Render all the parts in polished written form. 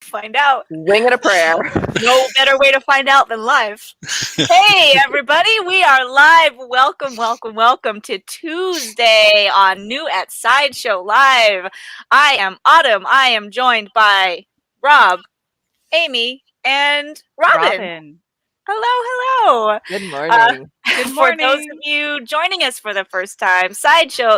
Find out. Wing and a prayer. No better way to find out than live. Hey, everybody, we are live. Welcome, welcome, welcome to Tuesday on New at Sideshow Live. I am Autumn. I am joined by Rob, Amy, and Robin. Hello. Good morning. Good morning. For those of you joining us for the first time,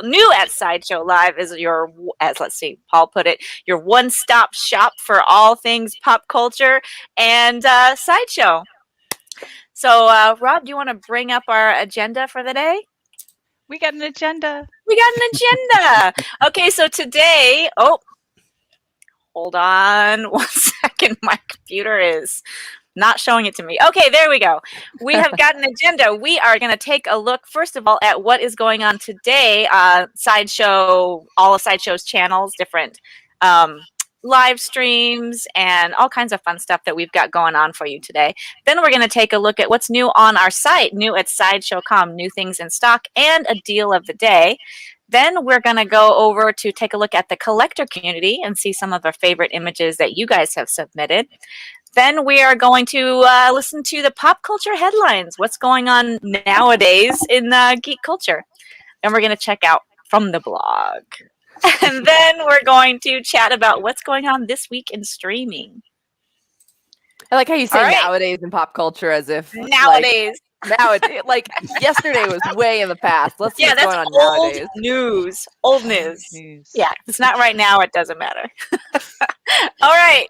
New at Sideshow Live is your, as let's see, Paul put it, your one-stop shop for all things pop culture and Sideshow. So, Rob, do you want to bring up our agenda for the day? We got an agenda. Okay, so today, hold on 1 second. My computer is not showing it to me. Okay, there we go. We have got an agenda. We are going to take a look, first of all, at what is going on today. Sideshow, all of Sideshow's channels, different live streams, and all kinds of fun stuff that we've got going on for you today. Then we're going to take a look at what's new on our site, new at Sideshow.com, new things in stock, and a deal of the day. Then we're going to go over to take a look at the collector community and see some of our favorite images that you guys have submitted. Then we are going to listen to the pop culture headlines, what's going on nowadays in geek culture. And we're going to check out from the blog. And then we're going to chat about what's going on this week in streaming. I like how you say nowadays in pop culture as if nowadays. Like yesterday was way in the past. Let's see what's going on nowadays. Old news. Yeah, it's not right now. It doesn't matter. All right.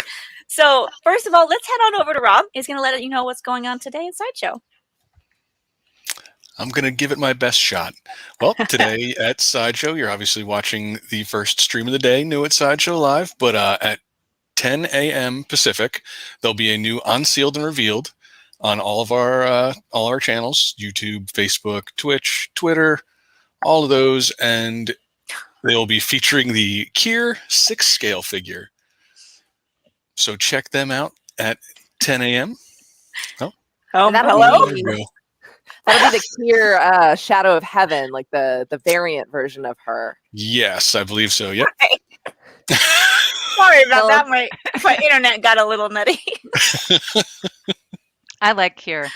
So, first of all, let's head on over to Rob. He's going to let you know what's going on today at Sideshow. I'm going to give it my best shot. Well, today at Sideshow, you're obviously watching the first stream of the day, new at Sideshow Live, but at 10 a.m. Pacific, there'll be a new Unsealed and Revealed on all our channels, YouTube, Facebook, Twitch, Twitter, all of those, and they'll be featuring the Kier 6-scale figure. So check them out at 10 a.m. Hello. That'll be the Kier Shadow of Heaven, like the variant version of her. Yes, I believe so. Yep. Sorry about that. My internet got a little nutty. I like Kier.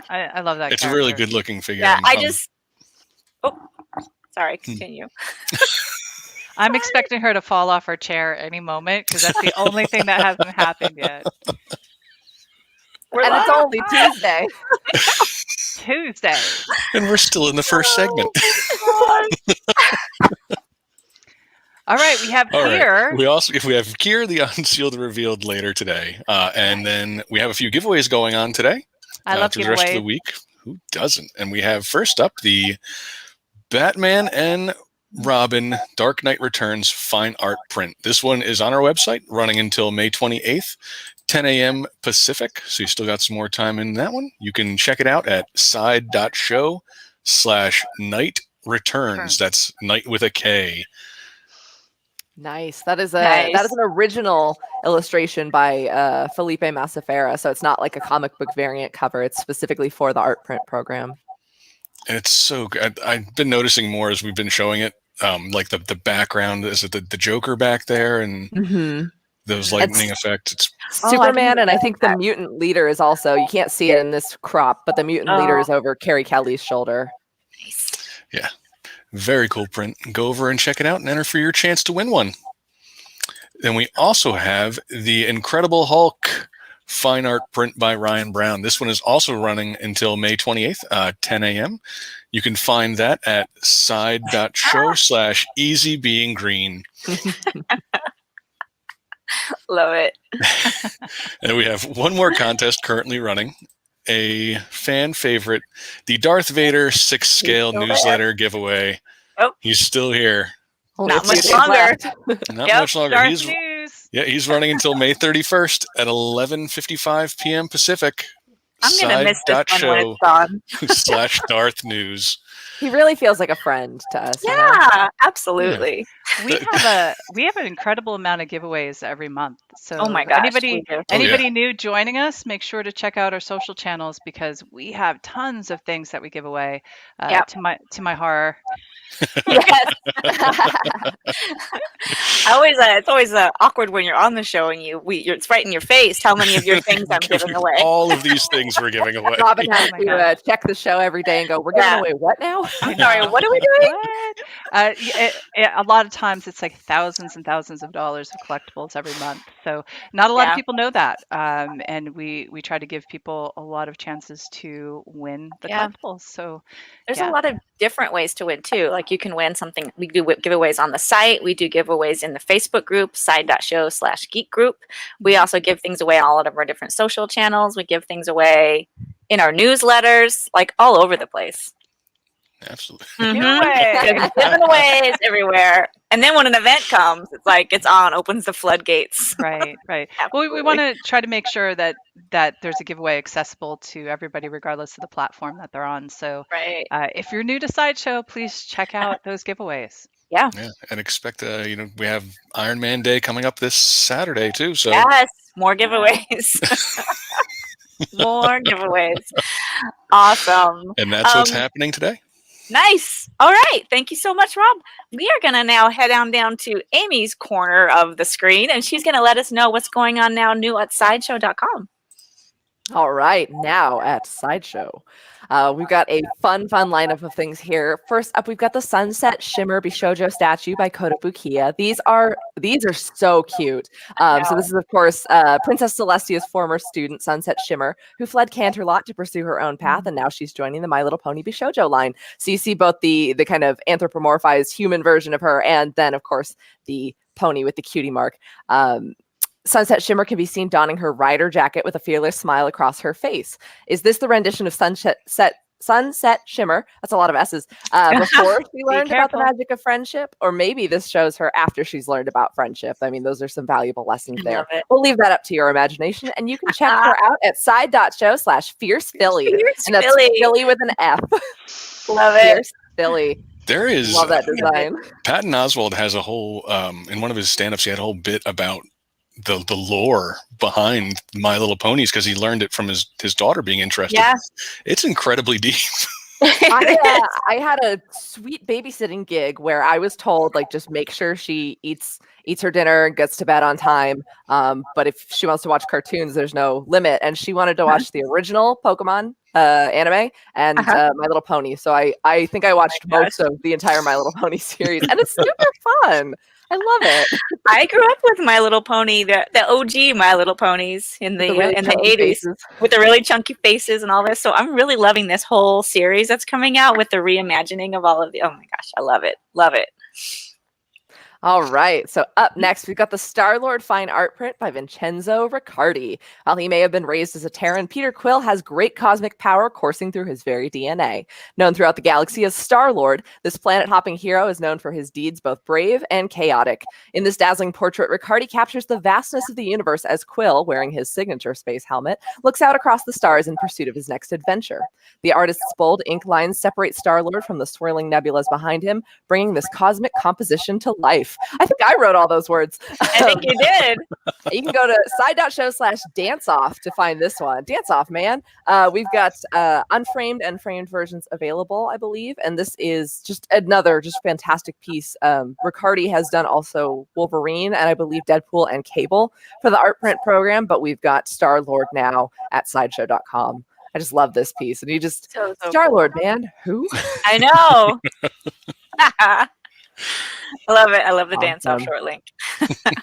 I love that. It's character. a really good looking figure. Yeah, sorry. Continue. I'm expecting her to fall off her chair any moment because that's the only thing that hasn't happened yet. And it's only Tuesday. And we're still in the first segment. All right, we have Kier. Right. We have Kier, the Unsealed and Revealed later today. And then we have a few giveaways going on today. I love to giveaways. The rest of the week. Who doesn't? And we have first up the Batman and Robin Dark Knight Returns fine art print. This one is on our website, running until May 28th, 10 a.m. Pacific. So you still got some more time in that one. You can check it out at side.show/Knight Returns. That's Knight with a K. Nice. That is an original illustration by Felipe Massafera. So it's not like a comic book variant cover. It's specifically for the art print program. It's so good. I've been noticing more as we've been showing it. Like the background, is it the Joker back there and those lightning effects? It's Superman, and I think the mutant leader is also, you can't see it in this crop, but the mutant leader is over Carrie Kelly's shoulder. Nice. Yeah. Very cool print. Go over and check it out and enter for your chance to win one. Then we also have the Incredible Hulk fine art print by Ryan Brown. This one is also running until May 28th, 10 a.m. You can find that at side.show/easybeingreen. Love it. And we have one more contest currently running. A fan favorite, the Darth Vader 6-scale newsletter giveaway. Oh. He's still here. Not much longer. Not much longer. Darth News. He's running until May 31st at 11:55 p.m. Pacific. I'm going to miss this one when it's on. /Darth News. He really feels like a friend to us. Yeah, absolutely. Yeah. We have an incredible amount of giveaways every month. So oh my gosh, anybody new joining us, make sure to check out our social channels because we have tons of things that we give away to my horror. Yes. It's always awkward when you're on the show and it's right in your face how many of your things I'm giving away. All of these things we're giving away. Robin has Oh my to check the show every day and go, we're giving Yeah. away what now? I'm sorry, what are we doing? What? A lot of times it's like thousands and thousands of dollars of collectibles every month. So not a lot of Yeah. people know that. And we try to give people a lot of chances to win the Yeah. collectibles. So There's yeah. a lot of different ways to win too. Like you can win something. We do giveaways on the site. We do giveaways in the Facebook group, side.show/geek group. We also give things away all of our different social channels. We give things away in our newsletters, like all over the place. Absolutely. Mhm. Giveaways everywhere. And then when an event comes, it's like it's on, opens the floodgates. Right. Well, we Absolutely. want to try to make sure that there's a giveaway accessible to everybody, regardless of the platform that they're on. So Right. if you're new to Sideshow, please check out those giveaways. Yeah. Yeah, and expect we have Iron Man Day coming up this Saturday too. So Yes. More giveaways. More giveaways. Awesome. and that's what's happening today. Nice. All right. Thank you so much, Rob. We are going to now head on down to Amy's corner of the screen, and she's going to let us know what's going on now new at sideshow.com. All right, now at Sideshow, we've got a fun lineup of things here. First up, we've got the Sunset Shimmer Bishojo statue by Kota Bukiya. These are so cute. So this is, of course, Princess Celestia's former student, Sunset Shimmer, who fled Canterlot to pursue her own path, and now she's joining the My Little Pony Bishojo line. So you see both the kind of anthropomorphized human version of her, and then, of course, the pony with the cutie mark. Sunset Shimmer can be seen donning her rider jacket with a fearless smile across her face. Is this the rendition of Sunset Shimmer? That's a lot of S's. Before she learned about the magic of friendship? Or maybe this shows her after she's learned about friendship. I mean, those are some valuable lessons there. We'll leave that up to your imagination. And you can check her out at side.show/fiercephilly. And that's Philly with an F. Love it. Fierce Philly. There is. Love that design. Patton Oswalt has a whole, in one of his stand-ups, he had a whole bit about the lore behind My Little Ponies because he learned it from his daughter being interested. Yeah. It's incredibly deep. I had a sweet babysitting gig where I was told, like, just make sure she eats her dinner and gets to bed on time. But if she wants to watch cartoons, there's no limit. And she wanted to watch the original Pokemon anime and My Little Pony. So I think I watched most of the entire My Little Pony series, and it's super fun. I love it. I grew up with My Little Pony, the OG My Little Ponies in the 80s with the really chunky faces and all this. So I'm really loving this whole series that's coming out with the reimagining of all of the. Oh my gosh, I love it. Love it. All right. So up next, we've got the Star-Lord fine art print by Vincenzo Riccardi. While he may have been raised as a Terran, Peter Quill has great cosmic power coursing through his very DNA. Known throughout the galaxy as Star-Lord, this planet-hopping hero is known for his deeds both brave and chaotic. In this dazzling portrait, Riccardi captures the vastness of the universe as Quill, wearing his signature space helmet, looks out across the stars in pursuit of his next adventure. The artist's bold ink lines separate Star-Lord from the swirling nebulas behind him, bringing this cosmic composition to life. I think I wrote all those words. I think you did. You can go to side.show/dance-off to find this one. Dance off, man. We've got unframed and framed versions available, I believe. And this is just another fantastic piece. Riccardi has done also Wolverine and I believe Deadpool and Cable for the art print program, but we've got Star-Lord now at sideshow.com. I just love this piece. And you just, so Star-Lord, man. Who? I know. I love it. I love the dance-off short link.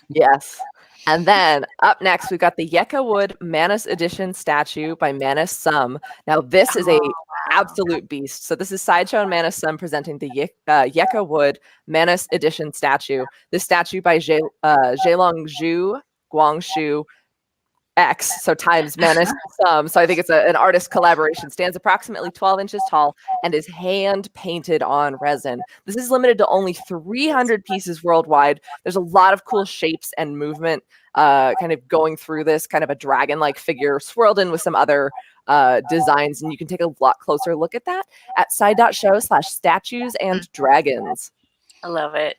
Yes. And then up next, we've got the Yeka Wood Manus Edition statue by Manus Sum. Now, this is a absolute beast. So this is Sideshow and Manus Sum presenting the Yeka Wood Manus Edition statue. This statue by Zhelong Zhu Guangshu X, so times Manus Sum. So I think it's an artist collaboration. Stands approximately 12 inches tall and is hand painted on resin. This is limited to only 300 pieces worldwide. There's a lot of cool shapes and movement kind of going through this, kind of a dragon-like figure swirled in with some other designs. And you can take a lot closer look at that at side.show/statues and dragons. I love it.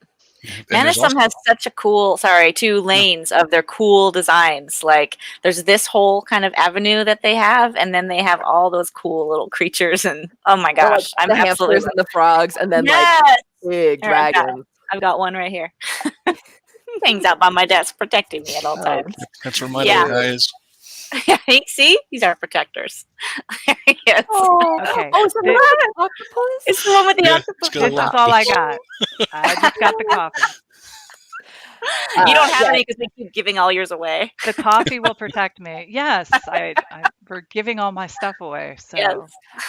Manus Sum has such a cool, two lanes of their cool designs. Like there's this whole kind of avenue that they have, and then they have all those cool little creatures. And oh my gosh, I'm the hamsters and the frogs, and then like big Here, I've got- dragons. I've got one right here. Hangs out by my desk, protecting me at all Oh. times. That's where my Yeah. little guy is. See, these are protectors. There he is. Oh, Okay. oh, is that This- the octopus? It's the one with the Yeah, octopus. it's got a This is lot. all I got. I just got the coffee. You don't have yeah. any because we keep giving all yours away. The coffee will protect me. Yes, we're giving all my stuff away. So Yes.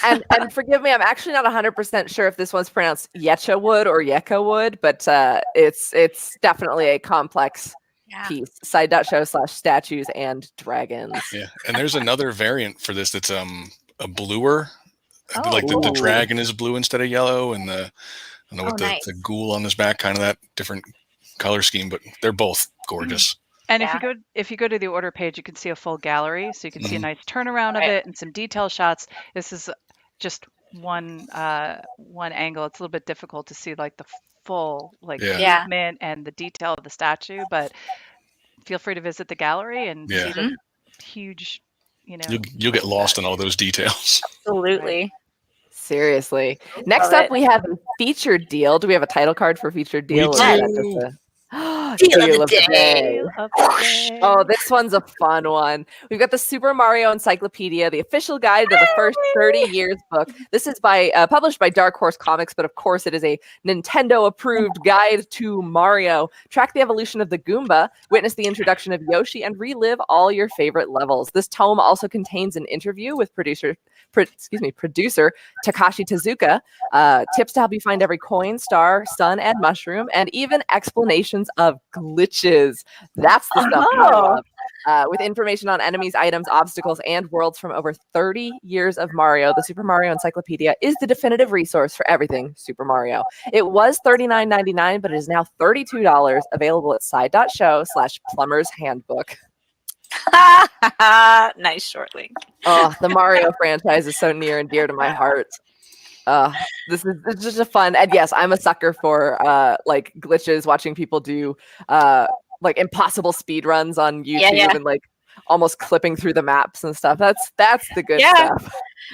And forgive me, I'm actually not 100% sure if this one's pronounced Yecha wood or Yeka wood, but it's definitely a complex Yeah. piece. Side.show/statues and dragons. Yeah, and there's another variant for this that's a bluer. Oh. Like the Ooh. dragon is blue instead of yellow, and I don't know what nice. the ghoul on his back, kind of that different color scheme, but they're both gorgeous. and Yeah. if you go to the order page, you can see a full gallery, so you can see a Mhm. nice turnaround of Right. it and some detail shots. This is just one angle. It's a little bit difficult to see like the full like Yeah. Yeah. movement and the detail of the statue, but feel free to visit the gallery and Yeah. see the huge, You'll get lost in all those details. Absolutely. Seriously. Next Love up, it. we have a featured deal. Do we have a title card for featured deal? We or is that do. just a Deal of the day. Deal of the day. Oh, this one's a fun one. We've got the Super Mario Encyclopedia, the official guide to the first 30 years book. This is published by Dark Horse Comics, but of course it is a Nintendo-approved guide to Mario. Track the evolution of the Goomba, witness the introduction of Yoshi, and relive all your favorite levels. This tome also contains an interview with producer Takashi Tezuka, tips to help you find every coin, star, sun, and mushroom, and even explanations of glitches. That's the stuff I Oh. love. With information on enemies, items, obstacles, and worlds from over 30 years of Mario, the Super Mario Encyclopedia is the definitive resource for everything Super Mario. It was $39.99, but it is now $32, available at side.show/plumber's handbook. Nice short link. Oh, the Mario franchise is so near and dear to my heart. This is just a fun, and yes, I'm a sucker for like glitches, watching people do like impossible speed runs on YouTube Yeah. and like almost clipping through the maps and stuff. That's the good Yeah. stuff.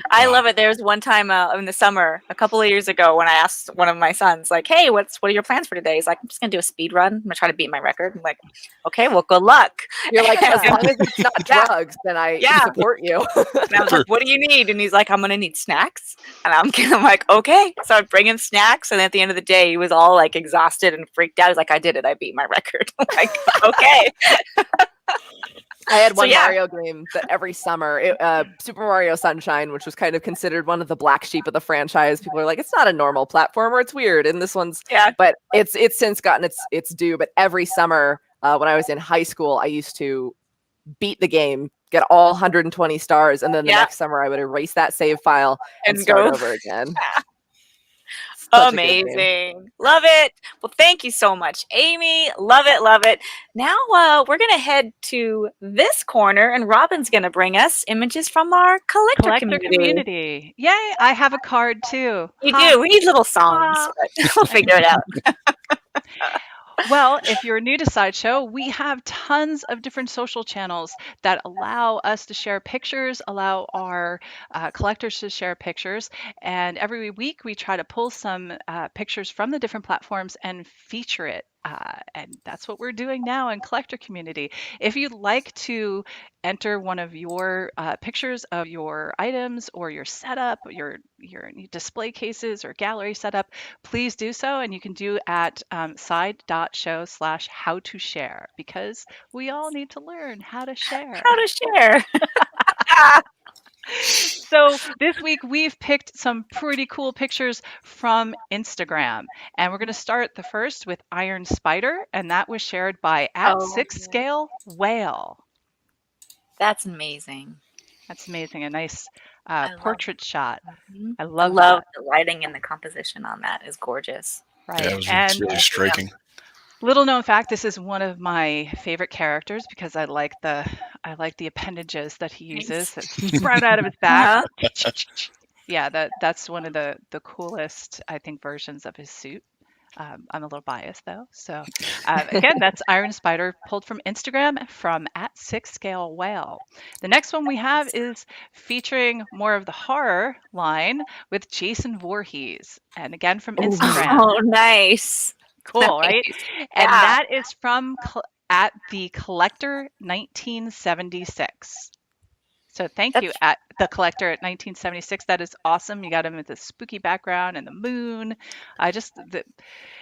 I love it. There's one time in the summer, a couple of years ago, when I asked one of my sons, like, "Hey, what are your plans for today?" He's like, "I'm just gonna do a speed run. I'm gonna try to beat my record." I'm like, "Okay, well, good luck." You're like, as long as it's not Yeah. drugs, then I Yeah. support you. And I was like, "What do you need?" And he's like, "I'm gonna need snacks." And I'm like, "Okay." So I bring him snacks, and at the end of the day, he was all like exhausted and freaked out. He's like, "I did it. I beat my record." I'm like, "Okay." I had So, one yeah. Mario game that every summer, Super Mario Sunshine, which was kind of considered one of the black sheep of the franchise. People are like, it's not a normal platformer, it's weird. And this one's, Yeah. but it's since gotten its due. But every summer, when I was in high school, I used to beat the game, get all 120 stars, and then the Yeah. next summer I would erase that save file and And start go. over again. Such a good game. Amazing. Love it. Well, thank you so much, Amy. Love it. Love it. Now we're going to head to this corner, and Robin's going to bring us images from our collector community. Yay, I have a card too. We Ha. do. We need little songs, but we'll figure it out. Well, if you're new to Sideshow, we have tons of different social channels that allow us to share pictures, allow our collectors to share pictures. And every week we try to pull some pictures from the different platforms and feature it. And that's what we're doing now in collector community. If you'd like to enter one of your pictures of your items or your setup, your display cases or gallery setup, please do so. And you can do at side.show/how-to-share, because we all need to learn how to share. How to share. So this week we've picked some pretty cool pictures from Instagram, and we're going to start the first with Iron Spider, and that was shared by @6scale whale. That's amazing. That's amazing. A nice I love portrait shot. Mhm. I I love love that. the lighting and the composition on that is gorgeous. Right. Yeah, it was And really striking. little known fact, this is one of my favorite characters because I like the appendages that he uses that sprout out of his back. Yeah, that's one of the coolest, I think, versions of his suit. I'm a little biased though. So again, that's Iron Spider pulled from Instagram from @6scalewhale. The next one we have is featuring more of the horror line with Jason Voorhees, and again from Instagram. Oh, nice. Cool, right? Nice. And Yeah. that is from at the Collector 1976. So thank you at the Collector at 1976. That is awesome. You got him with the spooky background and the moon.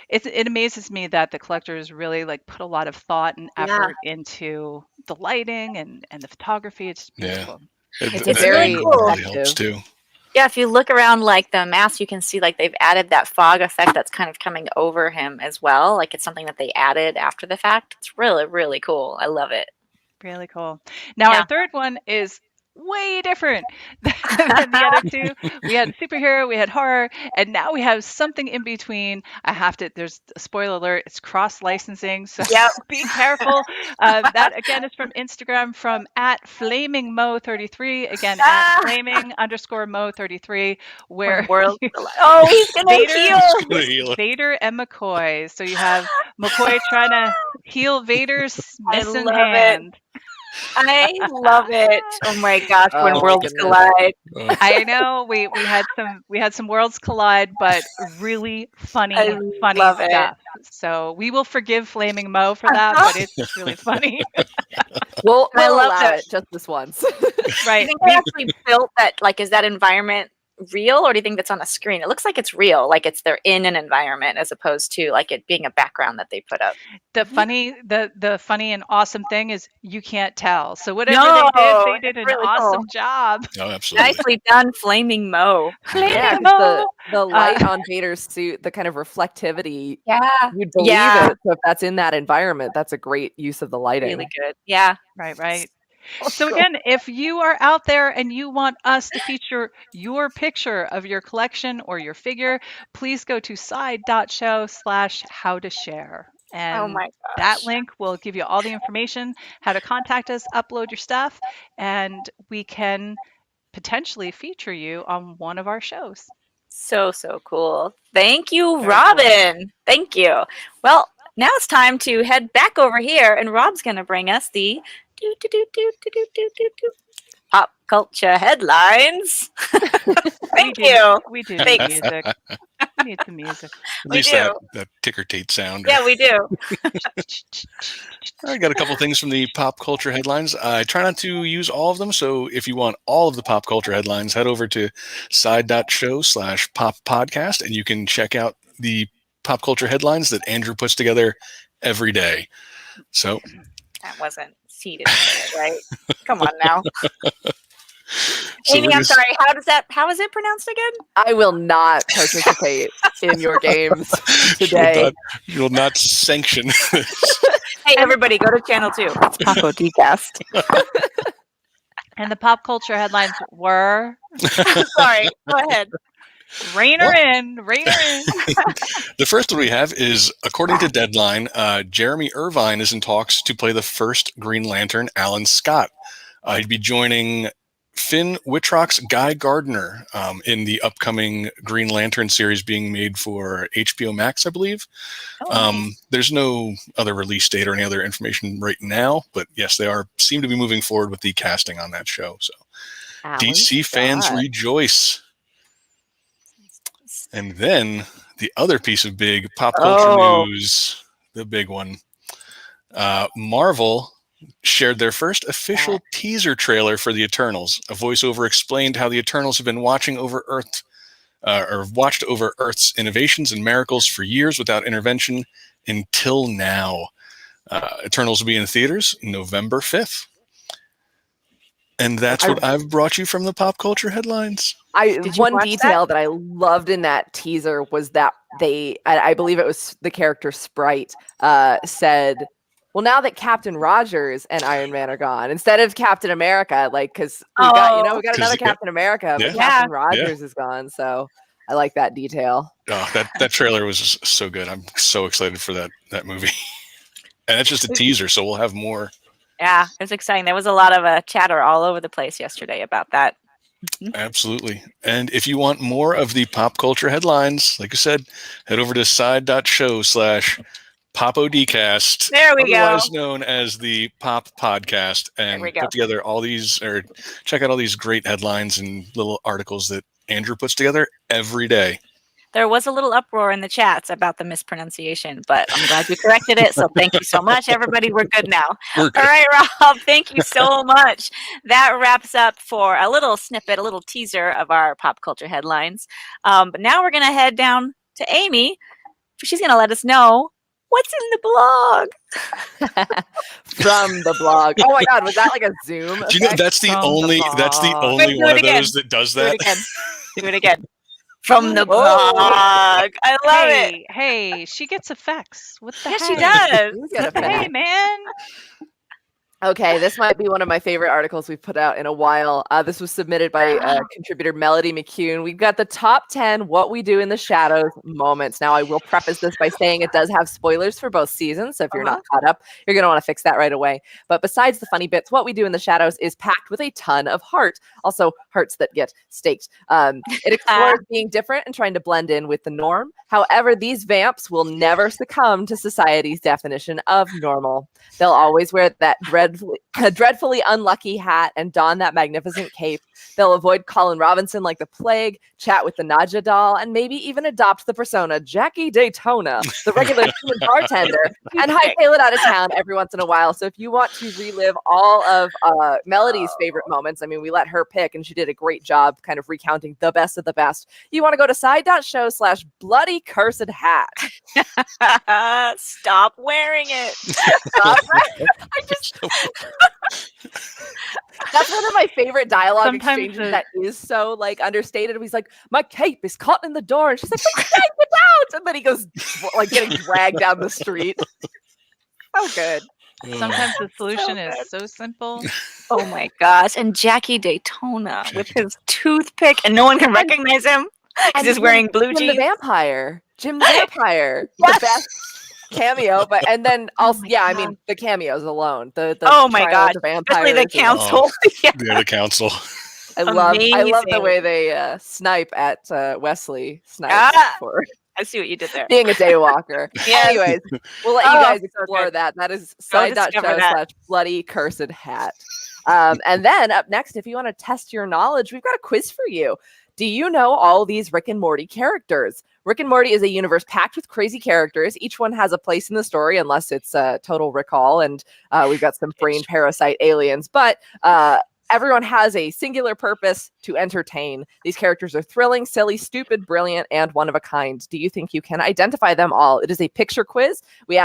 It amazes me that the collectors really like put a lot of thought and effort into the lighting and the photography. It's just beautiful. It's very cool. Really helps too. Yeah, if you look around like the mask, you can see like they've added that fog effect that's kind of coming over him as well. Like it's something that they added after the fact. It's really, really cool. I love it. Really cool. Now our third one is way different than the other two. We had superhero, we had horror, and now we have something in between. There's a spoiler alert, it's cross licensing, so be careful. That again is from Instagram from @FlamingMo33, again @Flaming_Mo33, where he's gonna heal Vader and McCoy. So you have McCoy trying to heal Vader's missing hand. I love it. Oh my gosh, when worlds collide. I know we had some worlds collide, but really funny stuff. So we will forgive Flaming Mo for that, but it's really funny. We'll allow it just this once. Right. Do you think they actually built that? Like, is that environment real, or do you think that's on a screen? It looks like it's real, like they're in an environment as opposed to like it being a background that they put up. The funny and awesome thing is you can't tell. So whatever they did an really awesome job. Oh, absolutely. Nicely done, Flaming Mo. The light on Vader's suit, the kind of reflectivity. Yeah. You'd believe it. So if that's in that environment, that's a great use of the lighting. Really good. Yeah. Right. So again, if you are out there and you want us to feature your picture of your collection or your figure, please go to side.show/how-to-share. And that link will give you all the information, how to contact us, upload your stuff, and we can potentially feature you on one of our shows. So cool. Thank you, Robin. Cool. Thank you. Well, now it's time to head back over here, and Rob's going to bring us the pop culture headlines. Thank you. We do need music. We need some music. At least that ticker tape sound. Yeah, we do. I got a couple things from the pop culture headlines. I try not to use all of them, so if you want all of the pop culture headlines, head over to side.show/pop podcast, and you can check out the pop culture headlines that Andrew puts together every day. So that wasn't seated, right? Come on now. Amy, I'm sorry. How is it pronounced again? I will not participate in your games today. You will not sanction this. Hey, everybody, go to channel 2. It's Paco Decast. And the pop culture headlines were... Sorry, go ahead. Rainer in. The first one we have is, according to Deadline, Jeremy Irvine is in talks to play the first Green Lantern, Alan Scott. He'd be joining Finn Wittrock's Guy Gardner in the upcoming Green Lantern series being made for HBO Max, I believe. There's no other release date or any other information right now, but yes, they seem to be moving forward with the casting on that show. So Alan DC fans rejoice. And then the other piece of big pop culture news, the big one, Marvel shared their first official teaser trailer for the Eternals. A voiceover explained how the Eternals have been watching over Earth, or watched over Earth's innovations and miracles for years without intervention until now. Eternals will be in theaters November 5th. And that's what I've brought you from the pop culture headlines. One detail that I loved in that teaser was that I believe it was the character Sprite, said, well, now that Captain Rogers and Iron Man are gone, instead of Captain America, like, because we got another Captain America, but Captain Rogers is gone. So I like that detail. Oh, that trailer was just so good. I'm so excited for that movie. And it's just a teaser, so we'll have more. Yeah, it was exciting. There was a lot of chatter all over the place yesterday about that. Absolutely. And if you want more of the pop culture headlines, like I said, head over to side.show/PopODcast, There we go. otherwise known as the Pop Podcast, and we go. put together all these, or check out all these great headlines and little articles that Andrew puts together every day. There was a little uproar in the chats about the mispronunciation, but I'm glad you corrected it. So thank you so much, everybody. We're good now. We're good. All right, Rob, thank you so much. That wraps up for a little snippet, a little teaser of our pop culture headlines. But now we're going to head down to Amy. She's going to let us know what's in the blog. From the blog. Oh my God, was that like a Zoom? Do you know that's the From the only blog. Wait, do one it of again. those that does Do that? it again. Do it again. From the Oh. blog. I love it. Hey, she gets effects. What the Yeah, heck? she does. You get a Hey, fact. man. Okay, this might be one of my favorite articles we've put out in a while. This was submitted by contributor Melody McCune. We've got the top 10 What We Do in the Shadows moments. Now, I will preface this by saying it does have spoilers for both seasons, so if you're not caught up, you're going to want to fix that right away. But besides the funny bits, What We Do in the Shadows is packed with a ton of heart, also hearts that get staked. It explores being different and trying to blend in with the norm. However, these vamps will never succumb to society's definition of normal. They'll always wear that dreadfully unlucky hat and don that magnificent cape. They'll avoid Colin Robinson like the plague, chat with the Nadja doll, and maybe even adopt the persona Jackie Daytona, the regular human bartender, and hightail it out of town every once in a while. So if you want to relive all of Melody's favorite moments, I mean, we let her pick, and she did a great job kind of recounting the best of the best. You want to go to side.show/bloody cursed hat. Stop wearing it. Stop. I just that's one of my favorite dialogue Sometimes exchanges that is so like understated. He's like, "My cape is caught in the door," and she's like, "Get out!" And then he goes like getting dragged down the street. So good. Sometimes the solution good. is so simple. Oh my gosh. And Jackie Daytona with his toothpick, and no one can recognize him because he's wearing blue Jim the jeans. Vampire. Jim the Vampire. The best cameo, but and then also I mean the cameos alone. The Oh my trial gosh, of the especially the vampires is- council. Yeah. The council. I love the Amazing. way they snipe at Wesley Snipes Ah. for I see what you did there. being a daywalker. Yes. Anyways, we'll let you Oh, guys so explore good. that. That is Go discover that. side.show/bloody cursed hat. And then up next, if you want to test your knowledge, we've got a quiz for you. Do you know all these Rick and Morty characters? Rick and Morty is a universe packed with crazy characters. Each one has a place in the story, unless it's Total Recall, and we've got some brain parasite aliens. But everyone has a singular purpose to entertain. These characters are thrilling, silly, stupid, brilliant, and one of a kind. Do you think you can identify them all? It is a picture quiz. We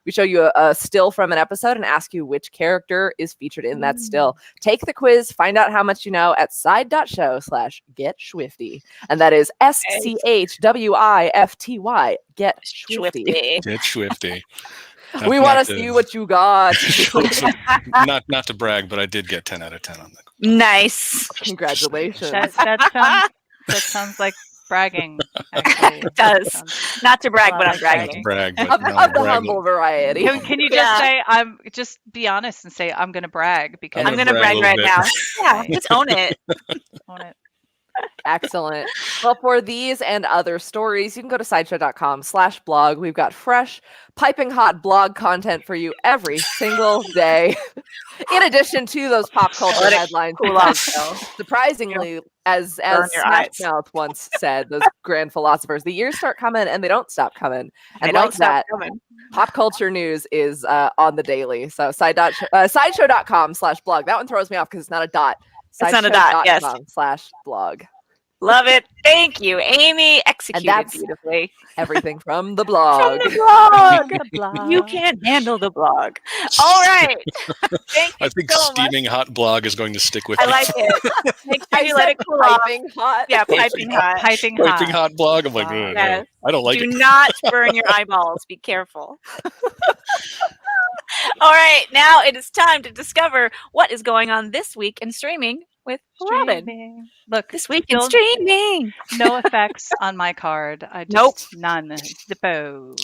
show you a still from an episode and ask you which character is featured in that still. Take the quiz, find out how much you know at side.show/getschwifty. And that is SCHWIFTY. Get Schwifty. Swifty. Get Swifty. We want to see what you got. Not to brag, but I did get 10 out of 10 on the. Nice. Congratulations. That sounds like bragging. Actually, It does. Not to brag, but I'm Not to Not to bragging. brag, but Of no, the brag. humble variety. Can you just say just be honest and say I'm going to brag because I'm gonna brag a brag little right bit. now. Yeah, just own it. on it. Excellent. Well, for these and other stories, you can go to sideshow.com/blog. We've got fresh, piping hot blog content for you every single day. In addition to those pop culture Let it headlines. cool off. Surprisingly, as Burn your Smash eyes. Mouth once said, those grand philosophers, the years start coming and they don't stop coming. I And don't like stop that, coming. pop culture news is on the daily. So sideshow.com/blog. That one throws me off because it's not a dot. It's not a dot, yes. Sideshow.com/blog. Love it. Thank you, Amy. Executed that's- beautifully. Everything from the From blog. the blog. The blog. You can't handle the blog. All right. Thank you I think so much. steaming hot blog is going to stick with I me. like it. Make sure I you let said it cool off. piping hot. Yeah, piping hot. Piping Piping hot. hot blog. I'm like, Wow. Yes. I don't like Do it. not burn your eyeballs. Be careful. All right, now it is time to discover what is going on this week in streaming with Robin. Streaming. Look, This week in still streaming. no effects on my card. I just Nope. none. Zippo.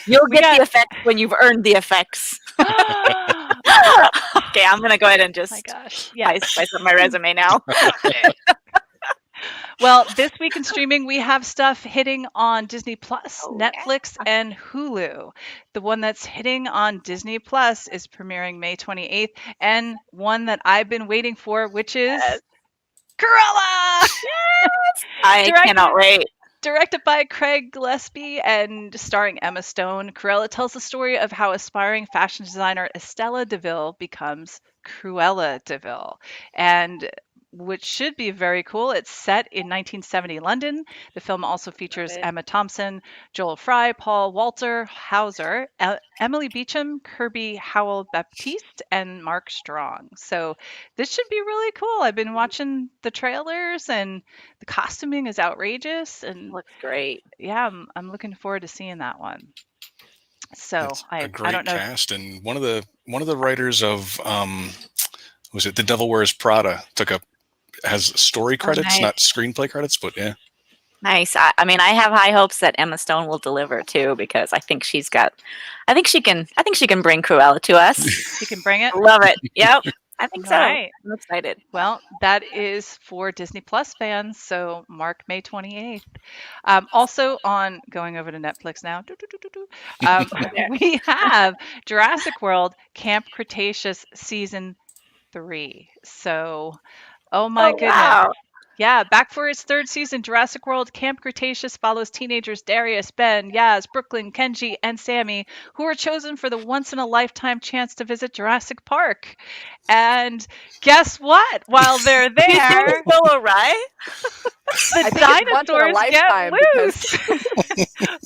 You'll We get got- the effects when you've earned the effects. Oh Okay, I'm gonna go ahead and just my gosh. spice up my resume now. Well, this week in streaming, we have stuff hitting on Disney Plus, Oh, Netflix, and Hulu. The one that's hitting on Disney Plus is premiering May 28th, and one that I've been waiting for, which is Yes. Cruella! I cannot wait. Directed by Craig Gillespie and starring Emma Stone, Cruella tells the story of how aspiring fashion designer Estella DeVille becomes Cruella DeVille, and which should be very cool. It's set in 1970 London. The film also features it. Emma Thompson, Joel Fry, Paul Walter Hauser, Emily Beecham, Kirby Howell Baptiste, and Mark Strong. So this should be really cool. I've been watching the trailers, and the costuming is outrageous. And Looks great. yeah, I'm looking forward to seeing that one. So It's I a great don't know. cast, and one of the writers of was it The Devil Wears Prada has story credits, nice. not screenplay credits, but yeah. Nice. I mean, I have high hopes that Emma Stone will deliver too, because I think she can bring Cruella to us. You can bring it. Love it. Yep. I think so. Right. I'm excited. Well, that is for Disney Plus fans, so mark May 28th. Also on going over to Netflix now, we have Jurassic World Camp Cretaceous Season 3. So, oh my goodness. Wow. Yeah, back for its third season, Jurassic World Camp Cretaceous follows teenagers Darius, Ben, Yaz, Brooklyn, Kenji, and Sammy, who are chosen for the once-in-a-lifetime chance to visit Jurassic Park. And guess what? While they're You think there, it's so right? the I think it's once in a dinosaurs get lifetime loose.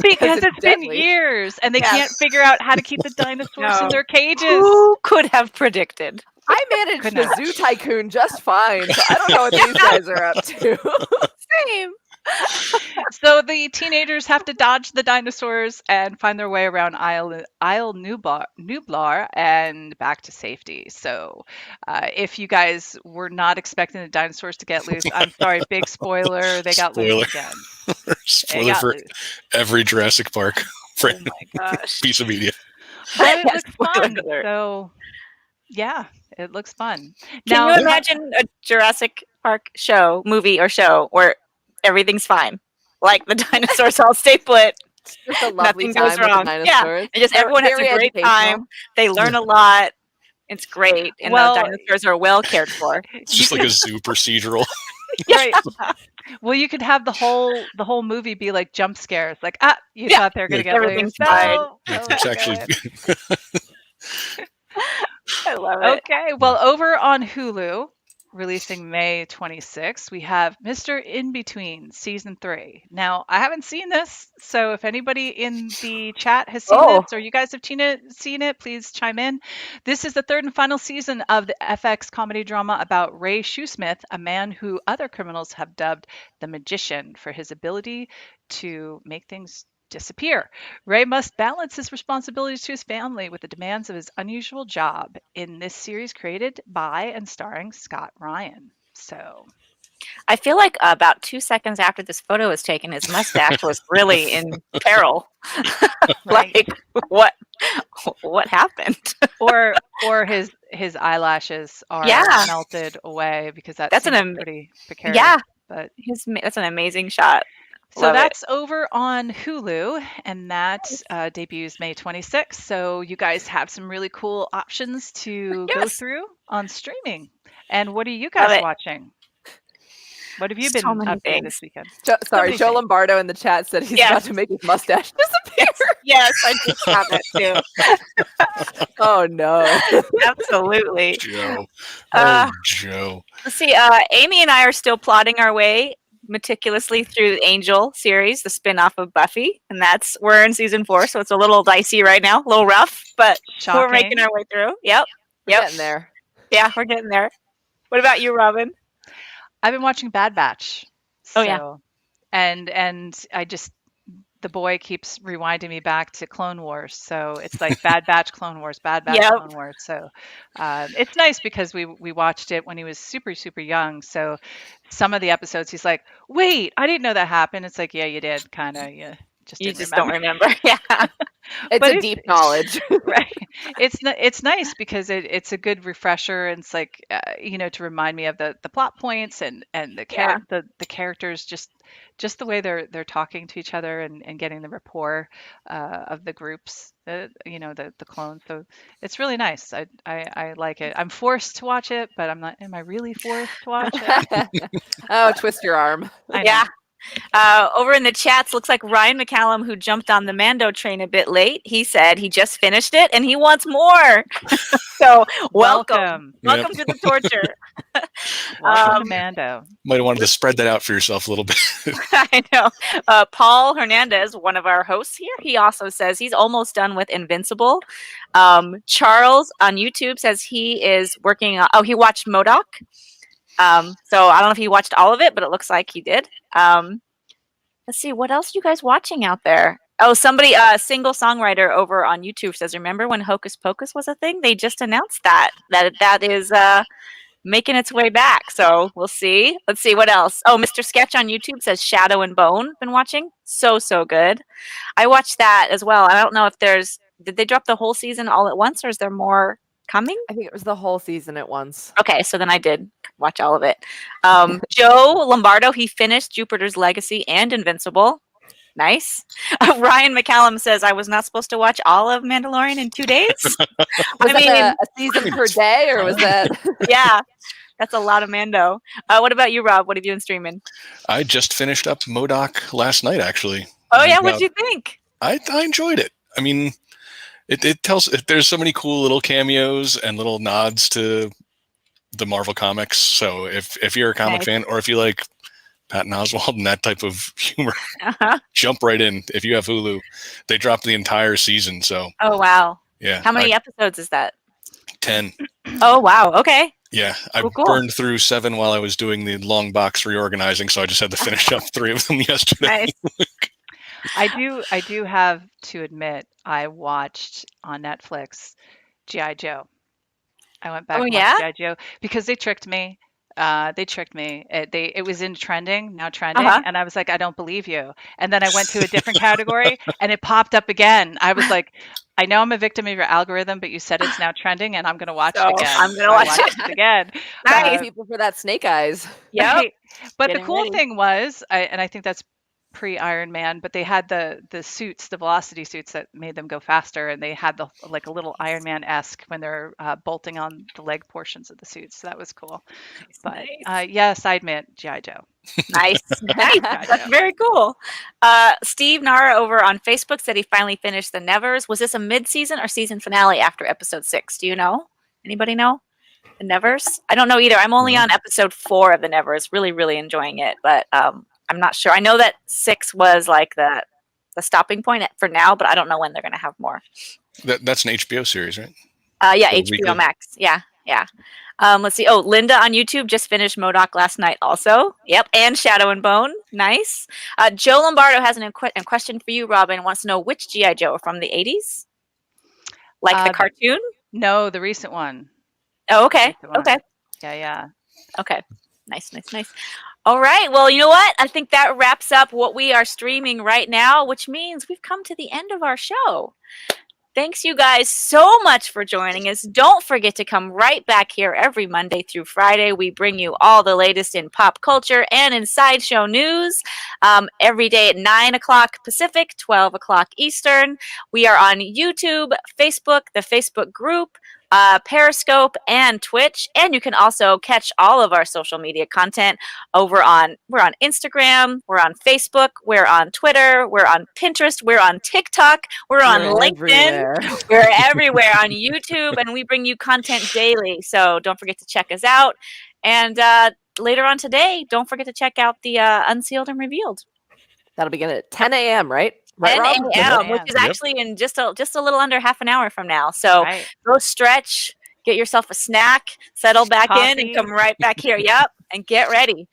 Because it's it's been deadly. years, and they Yes. can't figure out how to keep the dinosaurs in No. their cages. Who could have predicted? I managed Could the not. Zoo Tycoon just fine, so I don't know what these guys are up to. Same. So the teenagers have to dodge the dinosaurs and find their way around Isle Nublar and back to safety. So if you guys were not expecting the dinosaurs to get loose, I'm sorry, big spoiler, they got Spoiler. loose again. They Spoiler got for loose. every Jurassic Park Oh my gosh. piece of media. But it Yes, looks spoiler fun. alert. So yeah, it looks fun. Can you imagine a Jurassic Park movie or show where everything's fine? Like the dinosaurs all stay put, It's just a lovely nothing time goes with wrong. the Yeah, dinosaurs. and just They're everyone has a very great educational. time. They learn a lot. It's great, and Well- the dinosaurs are well cared for. It's just like a zoo procedural. Right. Well, you could have the whole movie be like jump scares, like you Yeah. thought they were gonna get Everything's loose. fine. No, It's oh, actually good. I love it. Okay. Well, over on Hulu, releasing May 26th, we have Mr. In Between Season 3. Now, I haven't seen this, so if anybody in the chat has seen Oh. this or you guys have seen it, please chime in. This is the third and final season of the FX comedy drama about Ray Shoesmith, a man who other criminals have dubbed the Magician for his ability to make things disappear. Ray must balance his responsibilities to his family with the demands of his unusual job in this series created by and starring Scott Ryan. So, I feel like about 2 seconds after this photo was taken, his mustache was really in peril. right. Like, what happened? or his eyelashes are Yeah. melted away because That's seems an pretty precarious. Yeah, But that's an amazing shot. so Love it. that's over on Hulu, and that debuts May 26th. So you guys have some really cool options to go Yes. through on streaming. And what are you Love guys it. watching? What have you So been many up to things. this weekend? Sorry, many Joe things. Lombardo in the chat said he's Yes. about to make his mustache disappear. Yes, I just have it too. Oh no. Absolutely. Joe. Uh, Joe. Let's see. Amy and I are still plotting our way meticulously through the Angel series, the spin-off of Buffy, and we're in season 4, so it's a little dicey right now, a little rough, but Shocking. we're making our way through. Yep. We're getting there. Yeah, we're getting there. What about you, Robin? I've been watching Bad Batch. Oh, yeah. So- And I just the boy keeps rewinding me back to Clone Wars. So it's like Bad Batch, Clone Wars, Bad Batch, Yep. Clone Wars. So it's nice because we watched it when he was super, super young. So some of the episodes he's like, wait, I didn't know that happened. It's like, yeah, you did, kind of. You didn't just remember. don't remember. Yeah. It's But a deep knowledge. Right. It's nice because it's a good refresher, and it's like to remind me of the plot points and Yeah. the characters, just the way they're talking to each other and getting the rapport of the groups, the clones. So it's really nice. I like it. I'm forced to watch it, but I'm not. Am I really forced to watch it? Oh, twist your arm. I know. Yeah. Over in the chats, looks like Ryan McCallum, who jumped on the Mando train a bit late, he said he just finished it and he wants more. So welcome Welcome. to the torture. Welcome to Mando. Might have wanted to spread that out for yourself a little bit. I know. Paul Hernandez, one of our hosts here, he also says he's almost done with Invincible. Charles on YouTube says he is working on, he watched MODOK. So I don't know if he watched all of it, but it looks like he did. Let's see, what else are you guys watching out there? Oh, somebody, single songwriter over on YouTube says, remember when Hocus Pocus was a thing? They just announced that is making its way back. So we'll see. Let's see what else. Oh, Mr. Sketch on YouTube says Shadow and Bone. Been watching. So good. I watched that as well. I don't know if did they drop the whole season all at once, or is there more coming? I think it was the whole season at once. Okay, so then I did watch all of it. Joe Lombardo, he finished Jupiter's Legacy and Invincible. Nice. Ryan McCallum says, I was not supposed to watch all of Mandalorian in 2 days. Was that a season per day, or was that? Yeah, that's a lot of Mando. What about you, Rob? What have you been streaming? I just finished up MODOK last night, actually. Oh, yeah? What'd you think? I enjoyed it. I mean, it tells, there's so many cool little cameos and little nods to the Marvel comics. So if you're a comic fan, or if you like Patton Oswalt and that type of humor, jump right in. If you have Hulu, they dropped the entire season. So oh, wow. Yeah. How many episodes is that? 10. Oh, wow. Okay. Yeah, I cool. burned through 7 while I was doing the long box reorganizing, so I just had to finish up 3 of them yesterday. Nice. I do have to admit, I watched on Netflix G.I. Joe. I went back and watched G.I. Joe because they tricked me. It was in trending, and I was like, I don't believe you. And then I went to a different category, and it popped up again. I was like, I know I'm a victim of your algorithm, but you said it's now trending, and I'm going to watch it again. I'm going to watch it again. Nice. People for that snake eyes. Yeah. Right. But the cool thing was, and I think that's pre-Iron Man, but they had the suits, the velocity suits that made them go faster, and they had like a little Iron Man-esque when they're bolting on the leg portions of the suits. So that was cool. But yes, I admit G.I. Joe. Nice. That's very cool. Steve Nara over on Facebook said he finally finished The Nevers. Was this a mid-season or season finale after episode 6? Do you know? Anybody know? The Nevers? I don't know either. I'm only on episode 4 of The Nevers. Really, really enjoying it, but I'm not sure. I know that 6 was like the stopping point for now, but I don't know when they're going to have more. That's an HBO series, right? Yeah, HBO Max. Yeah. Let's see. Oh, Linda on YouTube just finished MODOK last night also. Yep, and Shadow and Bone. Nice. Joe Lombardo has a question for you, Robin. Wants to know which G.I. Joe from the 80s? Like the cartoon? No, the recent one. Oh, okay. Okay. Yeah. Okay. Nice. All right. Well, you know what? I think that wraps up what we are streaming right now, which means we've come to the end of our show. Thanks, you guys, so much for joining us. Don't forget to come right back here every Monday through Friday. We bring you all the latest in pop culture and in Sideshow news every day at 9 o'clock Pacific, 12 o'clock Eastern. We are on YouTube, Facebook, the Facebook group, Periscope, and Twitch. And you can also catch all of our social media content we're on Instagram, we're on Facebook, we're on Twitter, we're on Pinterest, we're on TikTok, we're on LinkedIn, we're everywhere on YouTube, and we bring you content daily. So don't forget to check us out. And later on today, don't forget to check out the Unsealed and Revealed. That'll begin at 10 a.m., right? 10 a.m., which is actually in just a little under half an hour from now. So go stretch, get yourself a snack, settle back in, and come right back here. Yep, and get ready.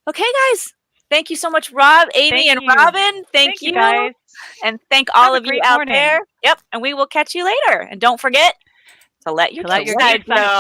Okay, guys. Thank you so much, Rob, Amy, and Robin. Thank you, guys. And thank all of you out there. Yep, and we will catch you later. And don't forget to let your guys know.